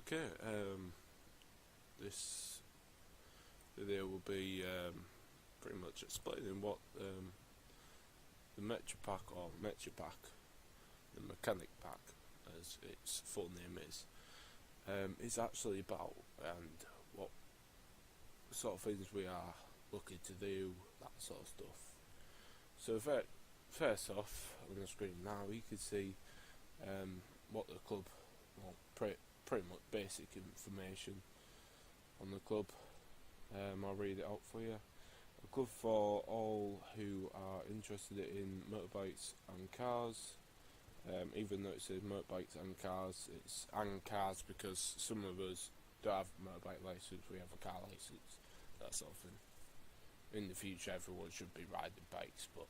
Okay, this video will be pretty much explaining what the Mecha-Pack or Mecha-Pack, the mechanic pack as its full name is actually about, and what sort of things we are looking to do, that sort of stuff. So first off, on the screen now you can see what the club, well, pretty much basic information on the club. I'll read it out for you. A club for all who are interested in motorbikes and cars. Even though it says motorbikes and cars, it's and cars because some of us don't have a motorbike license, we have a car license, that sort of thing. In the future everyone should be riding bikes, but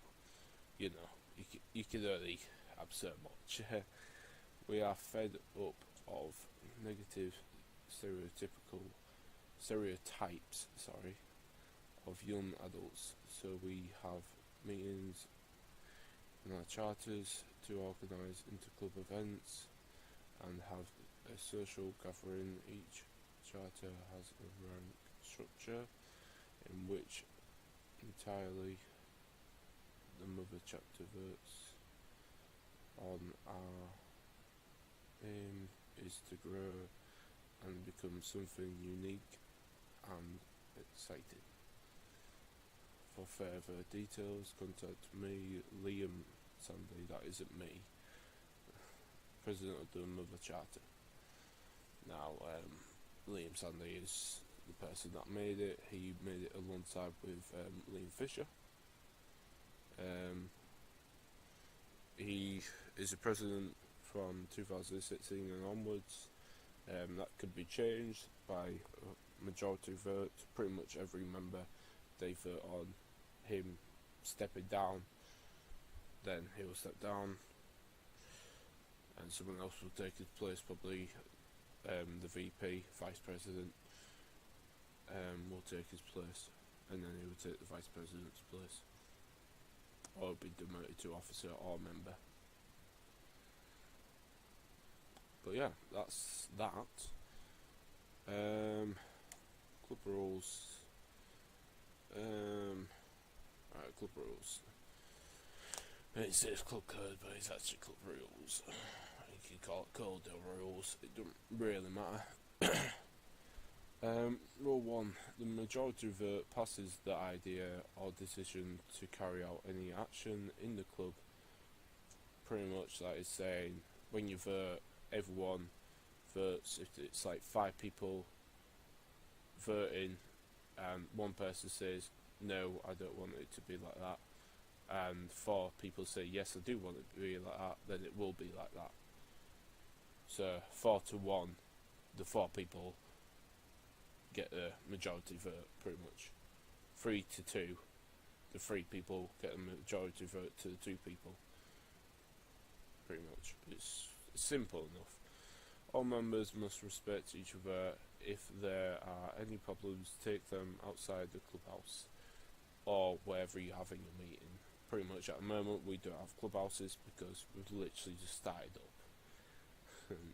you know, you can only have so much. We are fed up of negative stereotypes of young adults, so we have meetings in our charters to organise inter-club events and have a social gathering. Each charter has a rank structure in which entirely the mother chapter votes on. Our aim is to grow and become something unique and exciting. For further details, contact me, Liam Sandy, that isn't me, President of the Mother Charter. Now, Liam Sandy is the person that made it. He made it alongside with Liam Fisher. He is a president from 2016 and onwards. That could be changed by majority vote. Pretty much every member, they vote on him stepping down, then he will step down and someone else will take his place, probably the VP, Vice President, will take his place, and then he will take the Vice President's place, or be demoted to officer or member. But yeah, that's that. Club rules. Right, club rules. It says club code, but it's actually club rules. You can call it code or rules. It doesn't really matter. Rule 1. The majority vote passes the idea or decision to carry out any action in the club. Pretty much that is saying, when you vote, everyone votes. If it's like 5 people voting and one person says no, I don't want it to be like that, and 4 people say yes, I do want it to be like that, then it will be like that. So 4 to 1, the 4 people get the majority vote, pretty much. 3 to 2, the 3 people get a majority vote to the 2 people, pretty much. It's simple enough. All members must respect each other. If there are any problems, take them outside the clubhouse or wherever you're having your meeting. Pretty much at the moment we don't have clubhouses because we've literally just started up.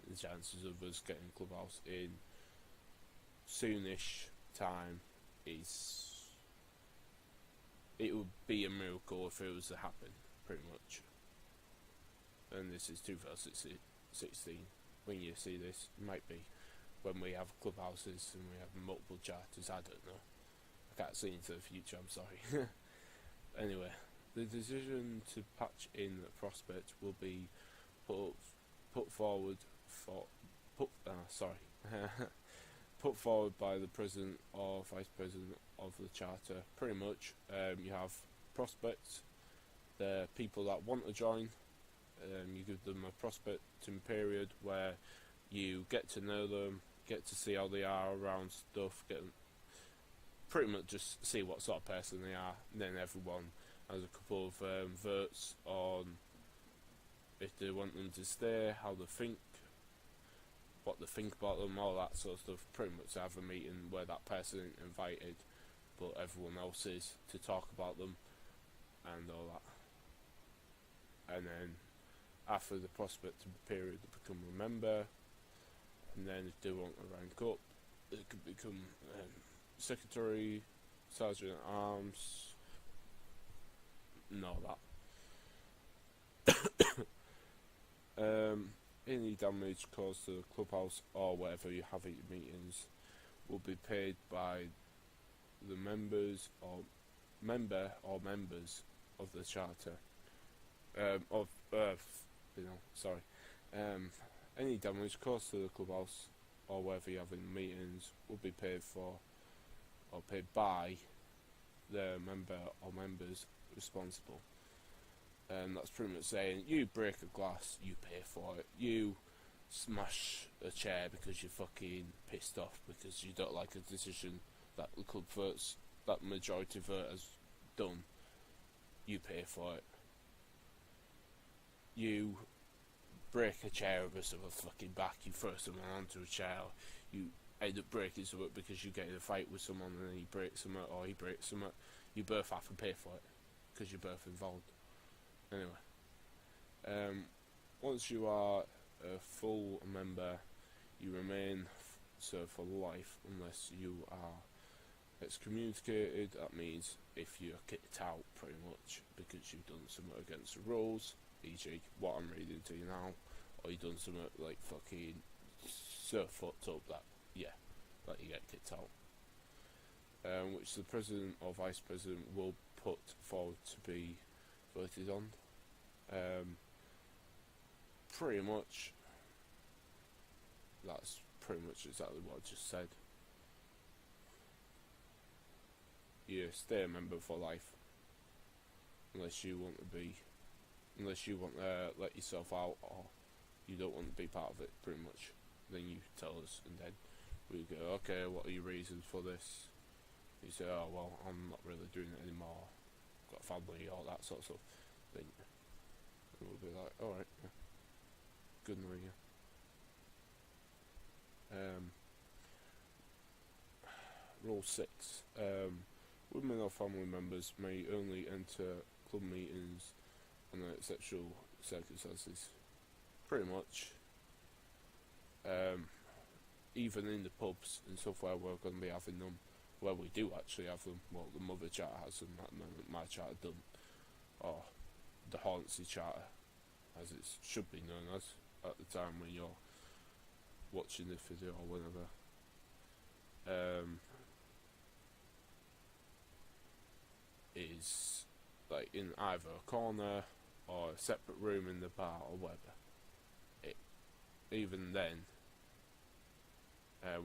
The chances of us getting clubhouse in soonish time it would be a miracle if it was to happen, pretty much. And this is 2016. When you see this, it might be when we have clubhouses and we have multiple charters. I don't know. I can't see into the future, I'm sorry. Anyway, the decision to patch in the prospect will be put forward by the president or vice president of the charter. Pretty much, you have prospects, the people that want to join. You give them a prospecting period where you get to know them, get to see how they are around stuff, pretty much just see what sort of person they are, and then everyone has a couple of votes on if they want them to stay, how they think, what they think about them, all that sort of stuff. Pretty much have a meeting where that person isn't invited but everyone else is, to talk about them and all that. And then after the prospecting period, they become a member, and then if they want to rank up, they could become secretary, sergeant at arms, and all that. Any damage caused to the clubhouse or wherever you have at your meetings will be paid by the members or members of the charter. Any damage caused to the clubhouse or wherever you're having meetings will be paid for or paid by the member or members responsible. And that's pretty much saying, you break a glass, you pay for it. You smash a chair because you're fucking pissed off because you don't like a decision that the club votes, that majority vote has done, you pay for it. You break a chair over someone's fucking back, you throw someone onto a chair, you end up breaking something because you get in a fight with someone and then you break something or he breaks something, you both have to pay for it because you're both involved. Anyway, once you are a full member, you remain so for life unless you are excommunicated. That means if you're kicked out, pretty much, because you've done something against the rules, e.g. what I'm reading to you now, or you've done something like fucking so fucked up that, yeah, that you get kicked out. Which the president or vice president will put forward to be voted on. Pretty much, that's pretty much exactly what I just said. You stay a member for life, unless you want to let yourself out, or you don't want to be part of it, pretty much. Then you tell us, and then we go, okay, what are your reasons for this? You say, oh well, I'm not really doing it anymore, got a family, all that sort of stuff. Then we'll be like, alright, yeah, good knowing you. Rule 6. Women or family members may only enter club meetings under exceptional circumstances. Pretty much. Even in the pubs and stuff where we're going to be having them, where we do actually have them, well, the Mother Charter has them at the moment, my charter don't, or the Hornsey Charter, as it should be known as, at the time when you're watching this video or whenever. Is like in either a corner or a separate room in the bar or whatever. Even then,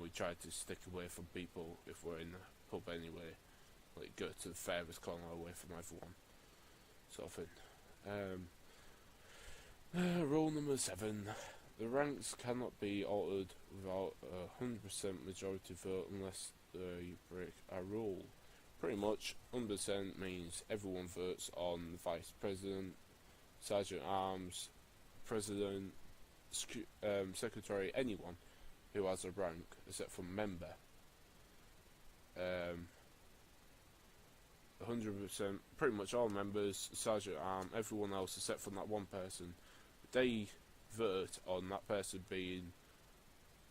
we try to stick away from people if we're in the pub anyway, like go to the furthest corner away from everyone, sort of thing. Rule number 7. The ranks cannot be altered without a 100% majority vote unless you break a rule. Pretty much, 100% means everyone votes on the vice president, sergeant at arms, president, secretary, anyone who has a rank except for member. 100%, pretty much all members, sergeant at arms, everyone else except from that one person, they vote on that person being,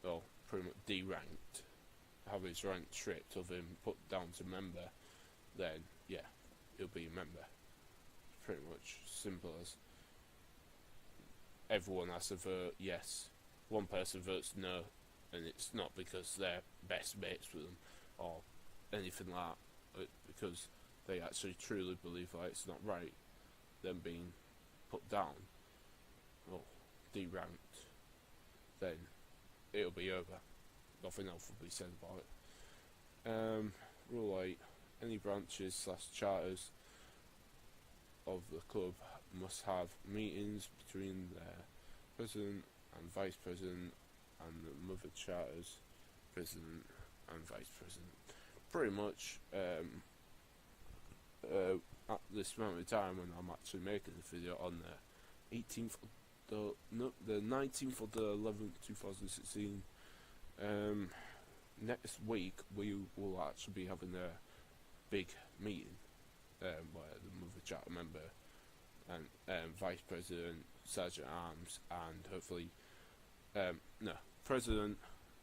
well, pretty much deranked, have his rank stripped of him, put down to member, then yeah, he'll be a member. Pretty much simple as everyone has to vote yes. One person votes no, and it's not because they're best mates with them or anything like that, because they actually truly believe that it's not right, them being put down or deranked, then it'll be over. Nothing else will be said about it. Rule 8. Any branches / charters of the club must have meetings between their president and vice president and the mother charter's president and vice president. Pretty much, at this moment in time when I'm actually making this video on the 18th of the 19th of the 11th 2016, next week we will actually be having a big meeting where the mother charter member and vice president, sergeant at arms, and hopefully president,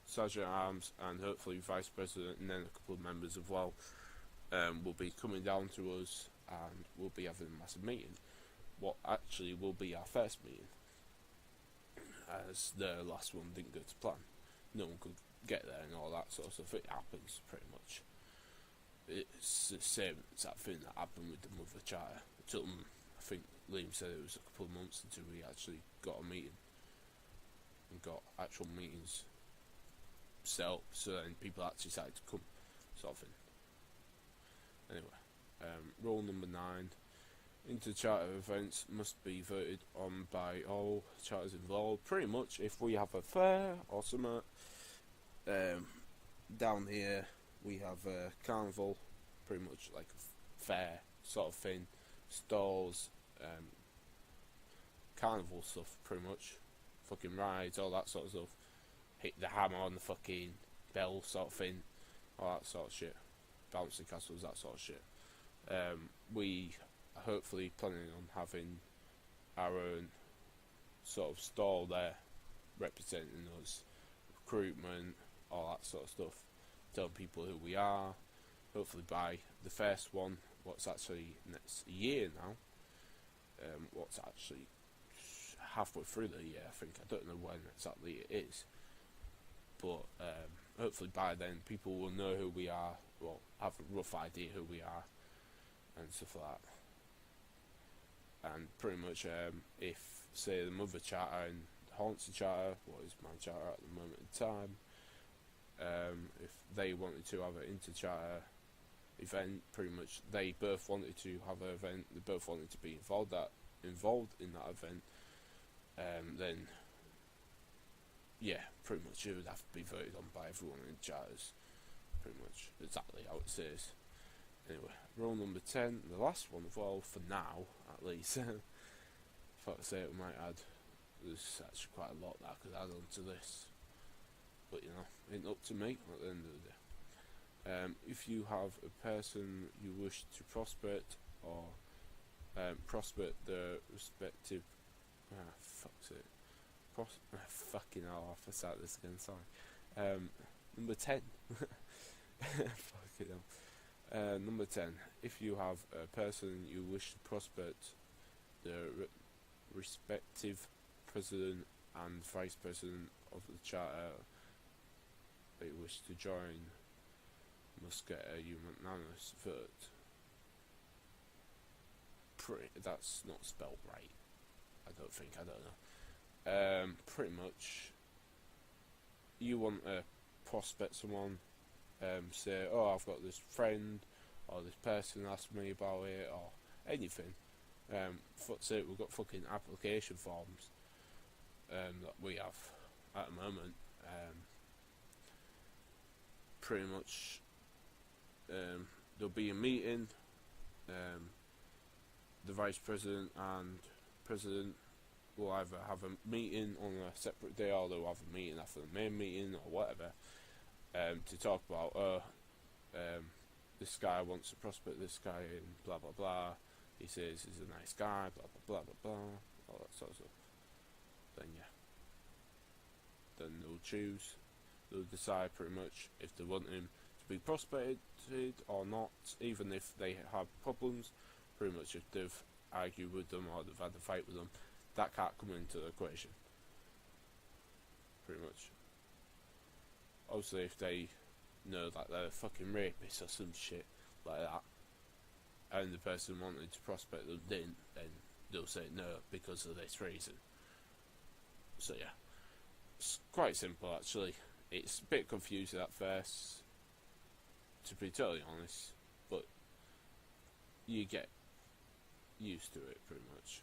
sergeant at arms, and hopefully vice president, and then a couple of members as well, will be coming down to us, and we'll be having a massive meeting. What actually will be our first meeting, as the last one didn't go to plan. No one could get there and all that sort of stuff. It happens pretty much. It's the same exact thing that happened with the Mother Charter. It took them, I think Liam said it was a couple of months until we actually got a meeting and got actual meetings set up, so then people actually started to come, sort of thing. Anyway, rule number 9: inter-charter events must be voted on by all charters involved. Pretty much, if we have a fair or something, down here we have a carnival, pretty much like a fair sort of thing, stalls, carnival stuff, pretty much, fucking rides, all that sort of stuff, hit the hammer on the fucking bell sort of thing, all that sort of shit, bouncy castles, that sort of shit. We are hopefully planning on having our own sort of stall there, representing us, recruitment, all that sort of stuff, telling people who we are. Hopefully by the first one, what's actually next year now, what's actually halfway through the year, I think. I don't know when exactly it is, but hopefully by then people will know who we are, well, have a rough idea who we are and stuff like that. And pretty much, if say the Mother Charter and the Hornsey Charter, what is my charter at the moment in time, if they wanted to have an inter-charter event, pretty much they both wanted to have an event, they both wanted to be involved in that event, then yeah, pretty much it would have to be voted on by everyone in charters, pretty much exactly how it says. Anyway, rule number 10, the last one of all, for now at least. If I say it, we might add, there's actually quite a lot that I could add on to this, but you know, ain't up to me at the end of the day. If you have a person you wish to prospect, or prospect the respective, fucking hell, I'll have to start this again, sorry. Number 10. Fucking hell. Number 10. If you have a person you wish to prospect the respective president and vice president of the charter that you wish to join, must get a unanimous vote. That's not spelt right, I don't think, I don't know. Pretty much, you want to prospect someone, say, oh, I've got this friend, or this person asked me about it, or anything. Say we've got fucking application forms that we have at the moment. Pretty much, there'll be a meeting. The vice president and president will either have a meeting on a separate day, or they'll have a meeting after the main meeting or whatever, to talk about, this guy wants to prospect this guy and blah blah blah. He says he's a nice guy, blah blah blah blah blah, all that sort of stuff. Then yeah, then they'll choose. They'll decide pretty much if they want him to be prospected or not, even if they have problems. Pretty much if they've argued with them or they've had a fight with them, that can't come into the equation. Pretty much. Obviously, if they know that they're a fucking rapist or some shit like that, and the person wanted to prospect them didn't, then they'll say no because of this reason. So yeah, it's quite simple actually. It's a bit confusing at first, to be totally honest, but you get used to it pretty much.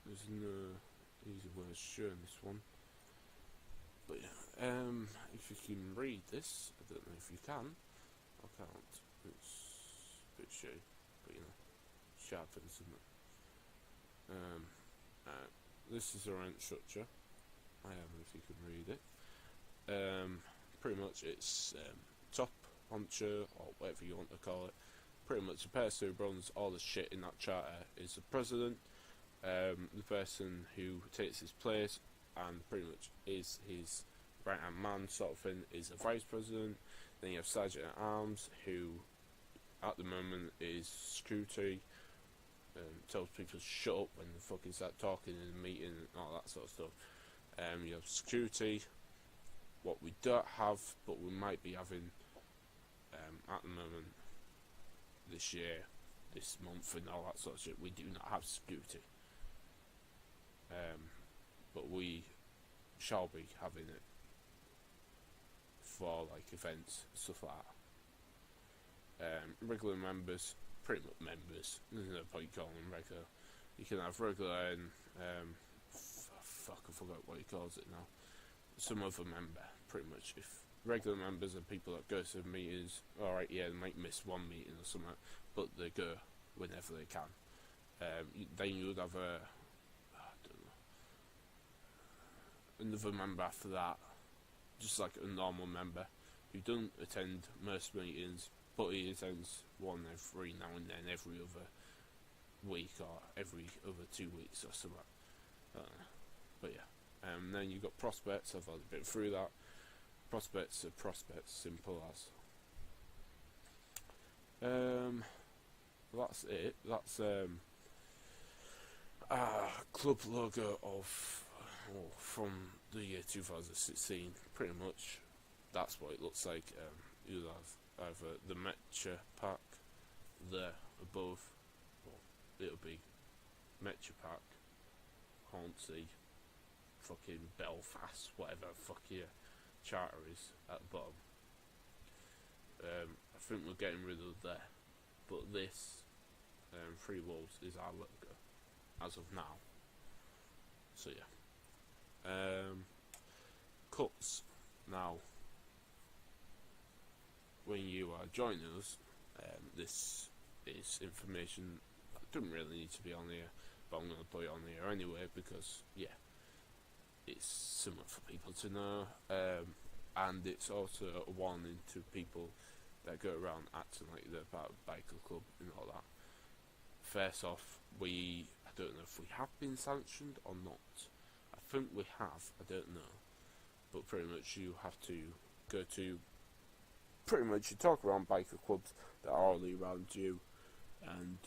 There's no easy way of showing this one, but yeah, if you can read this, I don't know if you can. I can't. It's a bit shitty, but you know, sharpens, isn't it? This is a rent structure. I don't know if you can read it. Pretty much it's top honcho, or whatever you want to call it. Pretty much the person who runs all the shit in that charter is the president, The person who takes his place and pretty much is his right hand man sort of thing is the vice president. Then you have Sergeant at Arms, who at the moment is security, tells people to shut up when they fucking start talking in a meeting and all that sort of stuff. You have security, what we don't have, but we might be having at the moment this year, this month, and all that sort of shit. We do not have security, but we shall be having it for like events, stuff like that. Regular members, pretty much members. There's no point calling them regular. You can have regular and fuck, I forgot what he calls it now. Some other member, pretty much. If regular members are people that go to meetings, alright, yeah, they might miss one meeting or something, but they go whenever they can. Then you would have another member after that, just like a normal member who doesn't attend most meetings, but he attends one every now and then, every other week or every other 2 weeks or something. But yeah, then you've got prospects. I've already been through that. Prospects are prospects, simple as. That's it. That's club logo of from the year 2016. Pretty much, that's what it looks like. You'll have either the Mecha-Pack there above, well, it'll be Mecha-Pack, Hornsey, fucking Belfast, whatever fuck your charter is at the bottom. I think we're getting rid of there, but this Three Wolves is our logo as of now. So yeah. Cuts. Now, when you are joining us, this is information that doesn't really need to be on here, but I'm going to put it on here anyway because, yeah, it's something for people to know, and it's also a warning to people that go around acting like they're part of a biker club and all that. First off, I don't know if we have been sanctioned or not. I think we have, I don't know. But pretty much you have to go to, pretty much you talk around biker clubs that are all around you, and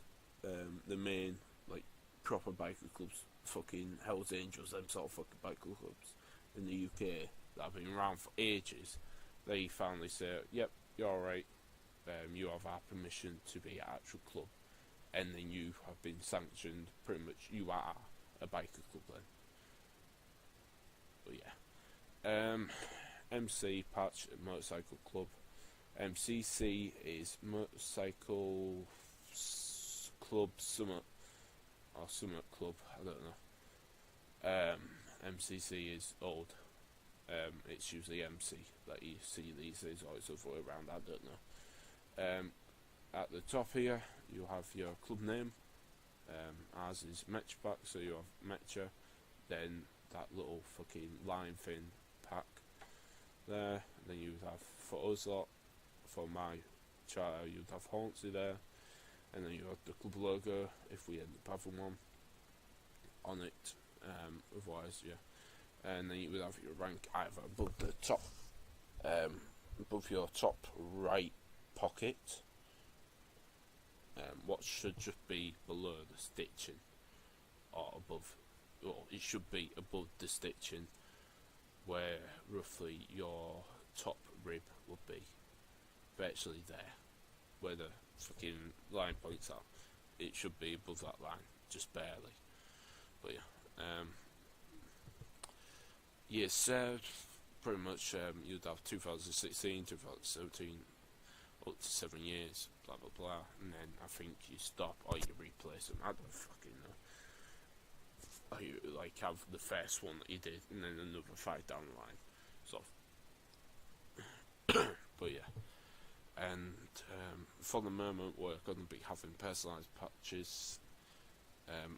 the main, like, proper biker clubs, fucking Hells Angels, them sort of fucking biker clubs in the UK that have been around for ages, they finally say, yep, you're alright, you have our permission to be an actual club, and then you have been sanctioned, pretty much you are a biker club then. But yeah. MC Patch Motorcycle Club. MCC is Motorcycle Club Summit or Summit Club, I don't know. MCC is old. It's usually MC that you see these days, or it's the other way around, I don't know. At the top here you have your club name. Ours is Mecha-Pack, so you have Mecha, then that little fucking line thing, pack there, then you would have, for us lot, for my charter, you'd have Hornsey there, and then you have the club logo if we end up having one on it, otherwise, yeah. And then you would have your rank either above the top, above your top right pocket, what should just be below the stitching, or above, well, it should be above the stitching, where roughly your top rib would be, virtually there, where the fucking line points out. It should be above that line, just barely. But yeah, year served, pretty much you'd have 2016, 2017, up to 7 years, blah blah blah, and then I think you stop or you replace them. I don't fucking know. Or you like have the first one that you did, and then another 5 down the line. So, but yeah, and for the moment we're going to be having personalised patches.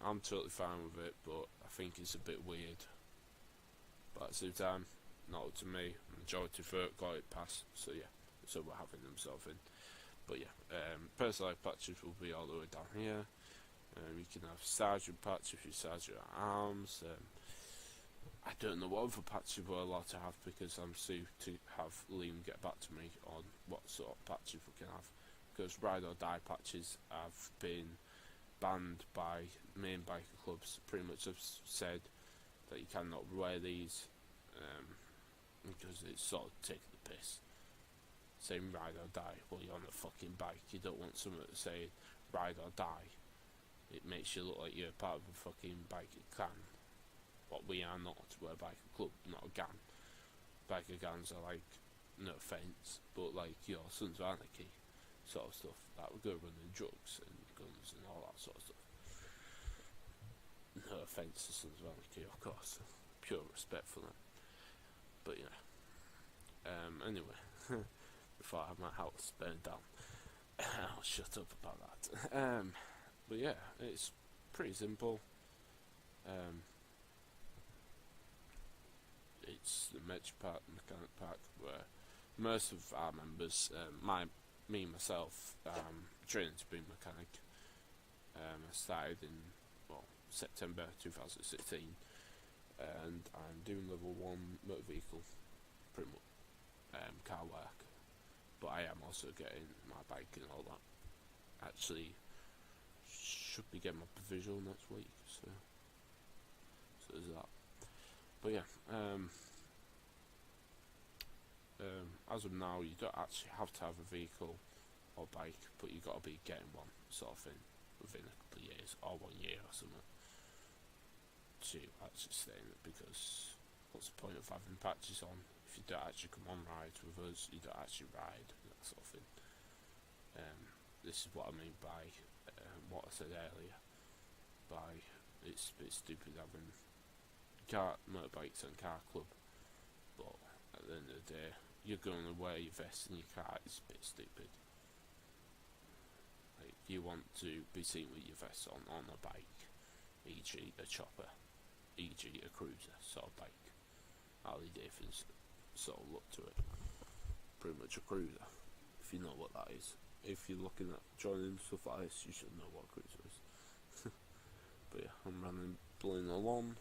I'm totally fine with it, but I think it's a bit weird. But at the same time, not up to me. Majority vote got it passed, so yeah. So we're having them sort of in. But yeah, personalised patches will be all the way down here. You can have sergeant patch if you sergeant at arms. I don't know what other patches we're allowed to have because I'm due to have Liam get back to me on what sort of patches we can have. Because ride or die patches have been banned by main biker clubs. Pretty much have said that you cannot wear these because it's sort of taking the piss. Saying ride or die, well, you're on a fucking bike. You don't want someone to say ride or die. It makes you look like you're part of a fucking biker clan. What we are not. We're a biker club, not a gang. Biker gangs are like, no offence, but like your Sons of Anarchy sort of stuff. That would go running drugs and guns and all that sort of stuff. No offence to Sons of Anarchy, of course. Pure respect for them. But yeah. Anyway, before I have my house burned down, I'll shut up about that. But yeah, it's pretty simple. It's the Mecha-Pack, Mechanic-Pack, where most of our members, myself, training to be a mechanic. I started in September 2016, and I'm doing level 1 motor vehicle, pretty much car work. But I am also getting my bike and all that. Actually, should be getting my provisional next week, so there's that. But yeah, as of now, you don't actually have to have a vehicle or bike, but you got to be getting one, sort of thing, within a couple of years or 1 year or something to actually stay in it. Because what's the point of having patches on if you don't actually come on rides with us? You don't actually ride, that sort of thing. This is what I mean by what I said earlier. By it's a bit stupid having motorbikes and car club, but at the end of the day, you're going to wear your vest in your car. It's a bit stupid. Like, you want to be seen with your vest on a bike, e.g. a chopper, e.g. a cruiser sort of bike. Harley Davidson sort of look to it. Pretty much a cruiser, if you know what that is. If you're looking at joining stuff like this, you should know what a cruiser is. But yeah, I'm rambling along.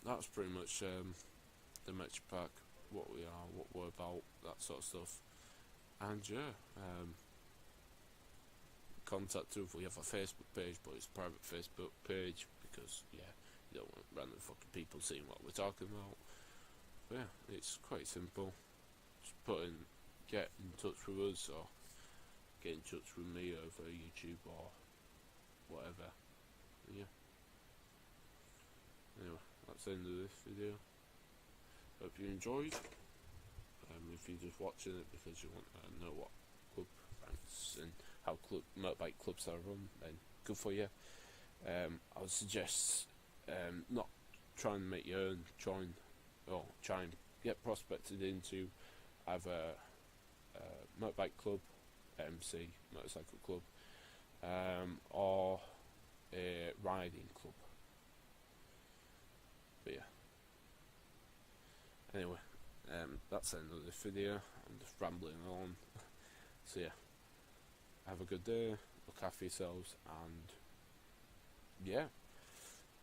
That's pretty much the Mecha-Pack, what we are, what we're about, that sort of stuff. And yeah, contact us. We have a Facebook page, but it's a private Facebook page because yeah, you don't want random fucking people seeing what we're talking about. But yeah, it's quite simple. Just get in touch with us or get in touch with me over YouTube or whatever. Yeah. Anyway, that's the end of this video. Hope you enjoyed. If you're just watching it because you want to know what club ranks and how motorbike clubs are run, then good for you. I would suggest not trying to make your own, try and get prospected into either motorbike club, MC, motorcycle club, or a riding club. But yeah. Anyway, that's the end of this video. I'm just rambling on. So yeah, have a good day, look after yourselves, and yeah.